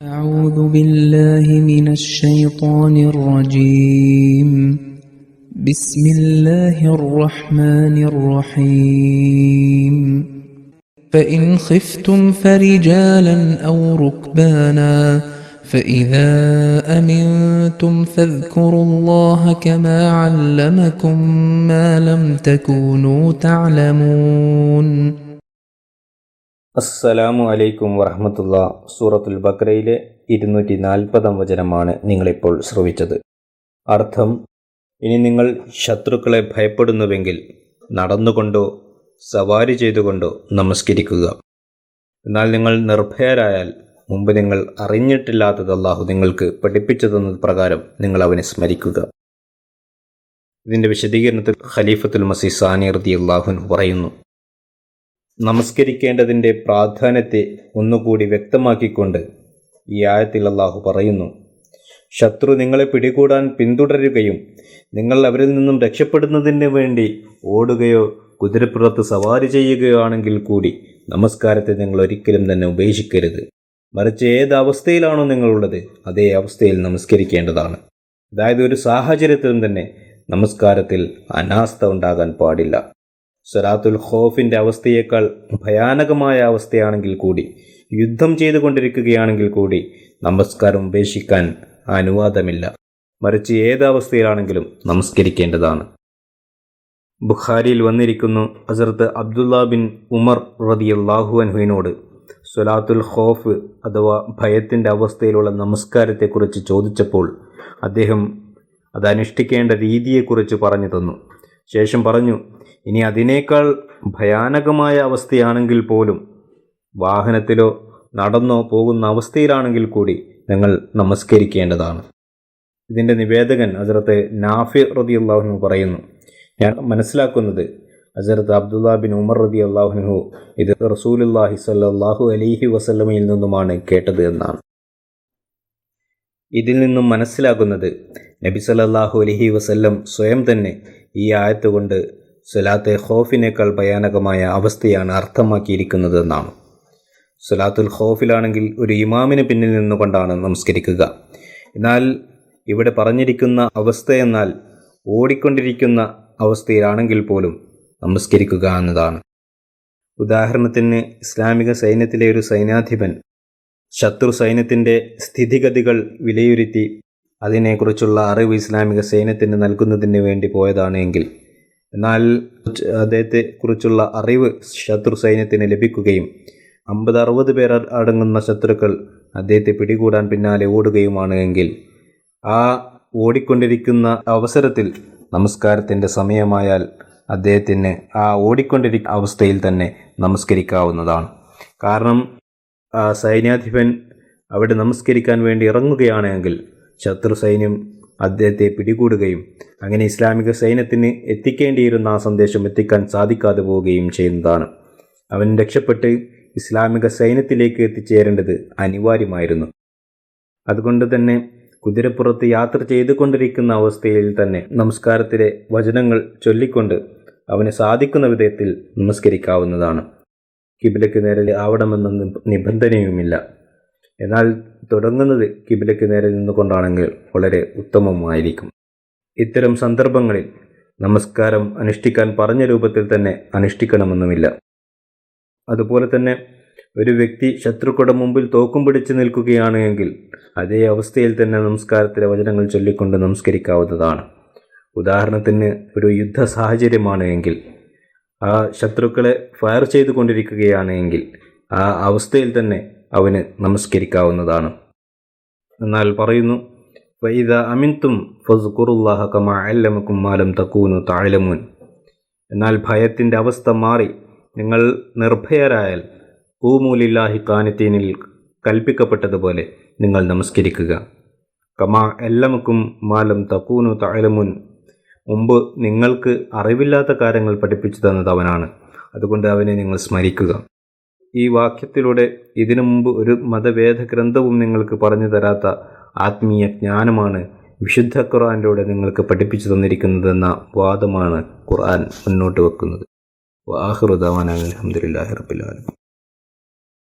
أعوذ بالله من الشيطان الرجيم بسم الله الرحمن الرحيم فإن خفتم فرجالا أو ركبانا فإذا أمنتم فاذكروا الله كما علمكم ما لم تكونوا تعلمون. അസ്സലാമു അലൈക്കും വറഹ്മത്തുള്ളാ. സൂറത്തുൽ ബഖറയിലെ 240 വചനമാണ് നിങ്ങളിപ്പോൾ ശ്രവിച്ചത്. അർത്ഥം: ഇനി നിങ്ങൾ ശത്രുക്കളെ ഭയപ്പെടുന്നുവെങ്കിൽ നടന്നുകൊണ്ടോ സവാരി ചെയ്തുകൊണ്ടോ നമസ്കരിക്കുക. എന്നാൽ നിങ്ങൾ നിർഭയരായാൽ മുമ്പ് നിങ്ങൾ അറിഞ്ഞിട്ടില്ലാത്തത് അല്ലാഹു നിങ്ങൾക്ക് പഠിപ്പിച്ചു തന്നത് പ്രകാരം നിങ്ങൾ അവനെ സ്മരിക്കുക. ഇതിൻ്റെ വിശദീകരണത്തിൽ ഖലീഫത്തുൽ മസീഹ് സാനി റളിയല്ലാഹു അൻഹു പറയുന്നു: നമസ്കരിക്കേണ്ടതിൻ്റെ പ്രാധാന്യത്തെ ഒന്നുകൂടി വ്യക്തമാക്കിക്കൊണ്ട് ഈ ആയത്തിൽ അല്ലാഹു പറയുന്നു, ശത്രു നിങ്ങളെ പിടികൂടാൻ പിന്തുടരുകയും നിങ്ങൾ അവരിൽ നിന്നും രക്ഷപ്പെടുന്നതിന് വേണ്ടി ഓടുകയോ കുതിരപ്പുറത്ത് സവാരി ചെയ്യുകയോ ആണെങ്കിൽ കൂടി നമസ്കാരത്തെ നിങ്ങൾ ഒരിക്കലും തന്നെ ഉപേക്ഷിക്കരുത്. മറിച്ച് ഏത് അവസ്ഥയിലാണോ നിങ്ങളുള്ളത് അതേ അവസ്ഥയിൽ നമസ്കരിക്കേണ്ടതാണ്. അതായത് ഒരു സാഹചര്യത്തിലും തന്നെ നമസ്കാരത്തിൽ അനാസ്ഥ ഉണ്ടാകാൻ പാടില്ല. സ്വലാത്തുൽ ഖൗഫിൻ്റെ അവസ്ഥയേക്കാൾ ഭയാനകമായ അവസ്ഥയാണെങ്കിൽ കൂടി, യുദ്ധം ചെയ്തുകൊണ്ടിരിക്കുകയാണെങ്കിൽ കൂടി നമസ്കാരം ഉപേക്ഷിക്കാൻ അനുവാദമില്ല. മറിച്ച് ഏത് അവസ്ഥയിലാണെങ്കിലും നമസ്കരിക്കേണ്ടതാണ്. ബുഖാരിയിൽ വന്നിരിക്കുന്നു, ഹസ്രത്ത് അബ്ദുള്ള ബിൻ ഉമർ റളിയല്ലാഹു അൻഹുവിനോട് സ്വലാത്തുൽ ഖൗഫ് അഥവാ ഭയത്തിൻ്റെ അവസ്ഥയിലുള്ള നമസ്കാരത്തെക്കുറിച്ച് ചോദിച്ചപ്പോൾ അദ്ദേഹം അത് അനുഷ്ഠിക്കേണ്ട രീതിയെക്കുറിച്ച് പറഞ്ഞു തന്നു. ശേഷം പറഞ്ഞു, ഇനി അതിനേക്കാൾ ഭയാനകമായ അവസ്ഥയാണെങ്കിൽ പോലും വാഹനത്തിലോ നടന്നോ പോകുന്ന അവസ്ഥയിലാണെങ്കിൽ കൂടി നിങ്ങൾ നമസ്കരിക്കേണ്ടതാണ്. ഇതിൻ്റെ നിവേദകൻ ഹസ്രത്ത് നാഫി റളിയല്ലാഹു അൻഹു പറയുന്നു, ഞാൻ മനസ്സിലാക്കുന്നത് ഹസ്രത്ത് അബ്ദുള്ള ബിൻ ഉമർ റളിയല്ലാഹു അൻഹു ഇത് റസൂലുള്ളാഹി സ്വല്ലല്ലാഹു അലൈഹി വസല്ലമയിൽ നിന്നുമാണ് കേട്ടത് എന്നാണ്. ഇതിൽ നിന്നും മനസ്സിലാക്കുന്നത് നബി സല്ലല്ലാഹു അലൈഹി വസല്ലം സ്വയം തന്നെ ഈ ആയത്ത് കൊണ്ട് സ്വലാത്തെ ഖൗഫിനേക്കാൾ ഭയാനകമായ അവസ്ഥയാണ് അർത്ഥമാക്കിയിരിക്കുന്നത് എന്നാണ്. സ്വലാത്തുൽ ഖൗഫിലാണെങ്കിൽ ഒരു ഇമാമിന് പിന്നിൽ നിന്നുകൊണ്ടാണ് നമസ്കരിക്കുക. എന്നാൽ ഇവിടെ പറഞ്ഞിരിക്കുന്ന അവസ്ഥയെന്നാൽ ഓടിക്കൊണ്ടിരിക്കുന്ന അവസ്ഥയിലാണെങ്കിൽ പോലും നമസ്കരിക്കുക എന്നതാണ്. ഉദാഹരണത്തിന് ഇസ്ലാമിക സൈന്യത്തിലെ ഒരു സൈന്യാധിപൻ ശത്രു സൈന്യത്തിൻ്റെ സ്ഥിതിഗതികൾ വിലയിരുത്തി അതിനെക്കുറിച്ചുള്ള അറിവ് ഇസ്ലാമിക സൈന്യത്തിന് നൽകുന്നതിന് വേണ്ടി പോയതാണ് എങ്കിൽ, എന്നാൽ അദ്ദേഹത്തെ കുറിച്ചുള്ള അറിവ് ശത്രു സൈന്യത്തിന് ലഭിക്കുകയും 50-60 പേർ അടങ്ങുന്ന ശത്രുക്കൾ അദ്ദേഹത്തെ പിടികൂടാൻ പിന്നാലെ ഓടുകയുമാണ് എങ്കിൽ, ആ ഓടിക്കൊണ്ടിരിക്കുന്ന അവസരത്തിൽ നമസ്കാരത്തിൻ്റെ സമയമായാൽ അദ്ദേഹത്തിന് ആ ഓടിക്കൊണ്ടിരിക്കുന്ന അവസ്ഥയിൽ തന്നെ നമസ്കരിക്കാവുന്നതാണ്. കാരണം സൈന്യാധിപൻ അവിടെ നമസ്കരിക്കാൻ വേണ്ടി ഇറങ്ങുകയാണെങ്കിൽ ശത്രു സൈന്യം അദ്ദേഹത്തെ പിടികൂടുകയും അങ്ങനെ ഇസ്ലാമിക സൈന്യത്തിന് എത്തിക്കേണ്ടിയിരുന്ന ആ സന്ദേശം എത്തിക്കാൻ സാധിക്കാതെ പോവുകയും ചെയ്യുന്നതാണ്. അവൻ രക്ഷപ്പെട്ട് ഇസ്ലാമിക സൈന്യത്തിലേക്ക് എത്തിച്ചേരേണ്ടത് അനിവാര്യമായിരുന്നു. അതുകൊണ്ട് തന്നെ കുതിരപ്പുറത്ത് യാത്ര ചെയ്തുകൊണ്ടിരിക്കുന്ന അവസ്ഥയിൽ തന്നെ നമസ്കാരത്തിലെ വചനങ്ങൾ ചൊല്ലിക്കൊണ്ട് അവന് സാധിക്കുന്ന വിധത്തിൽ നമസ്കരിക്കാവുന്നതാണ്. കിബിലയ്ക്ക് നേരെ ആവണമെന്ന നിബന്ധനയുമില്ല. എന്നാൽ തുടങ്ങുന്നത് കിബിലയ്ക്ക് നേരെ നിന്നുകൊണ്ടാണെങ്കിൽ വളരെ ഉത്തമമായിരിക്കും. ഇത്തരം സന്ദർഭങ്ങളിൽ നമസ്കാരം അനുഷ്ഠിക്കാൻ പറഞ്ഞ രൂപത്തിൽ തന്നെ അനുഷ്ഠിക്കണമെന്നുമില്ല. അതുപോലെ തന്നെ ഒരു വ്യക്തി ശത്രുക്കളുടെ മുമ്പിൽ തോക്കും പിടിച്ച് നിൽക്കുകയാണ് എങ്കിൽ അതേ അവസ്ഥയിൽ തന്നെ നമസ്കാരത്തിലെ വചനങ്ങൾ ചൊല്ലിക്കൊണ്ട് നമസ്കരിക്കാവുന്നതാണ്. ഉദാഹരണത്തിന് ഒരു യുദ്ധ സാഹചര്യമാണ് എങ്കിൽ, ആ ശത്രുക്കളെ ഫയർ ചെയ്തുകൊണ്ടിരിക്കുകയാണ് എങ്കിൽ ആ അവസ്ഥയിൽ തന്നെ അവന് നമസ്കരിക്കാവുന്നതാണ്. എന്നാൽ പറയുന്നു, ഫൈദ അമിൻതും ഫസ്കുറുല്ലാഹ കമാ അല്ലമക്കും മാ ലം തകൂനു തഅലമൂൻ. എന്നാൽ ഭയത്തിൻ്റെ അവസ്ഥ മാറി നിങ്ങൾ നിർഭയരായാൽ ഖൂമൂ ലില്ലാഹി ഖാനിതീനിൽ കൽപ്പിക്കപ്പെട്ടതുപോലെ നിങ്ങൾ നമസ്കരിക്കുക. കമാ അല്ലമക്കും മാ ലം തകൂനു തഅലമൂൻ. മുമ്പ് നിങ്ങൾക്ക് അറിവില്ലാത്ത കാര്യങ്ങൾ പഠിപ്പിച്ചു തന്നത് അവനാണ്, അതുകൊണ്ട് അവനെ നിങ്ങൾ സ്മരിക്കുക. ഈ വാക്യത്തിലൂടെ ഇതിനു മുമ്പ് ഒരു മതവേദ ഗ്രന്ഥവും നിങ്ങൾക്ക് പറഞ്ഞു തരാത്ത ആത്മീയ ജ്ഞാനമാണ് വിശുദ്ധ ഖുർആനിലൂടെ നിങ്ങൾക്ക് പഠിപ്പിച്ചു തന്നിരിക്കുന്നതെന്ന വാദമാണ് ഖുർആൻ മുന്നോട്ട് വെക്കുന്നത്. വആഖിറു ദഅവാനാ അൽഹംദുലില്ലാഹി റബ്ബിൽ ആലമീൻ.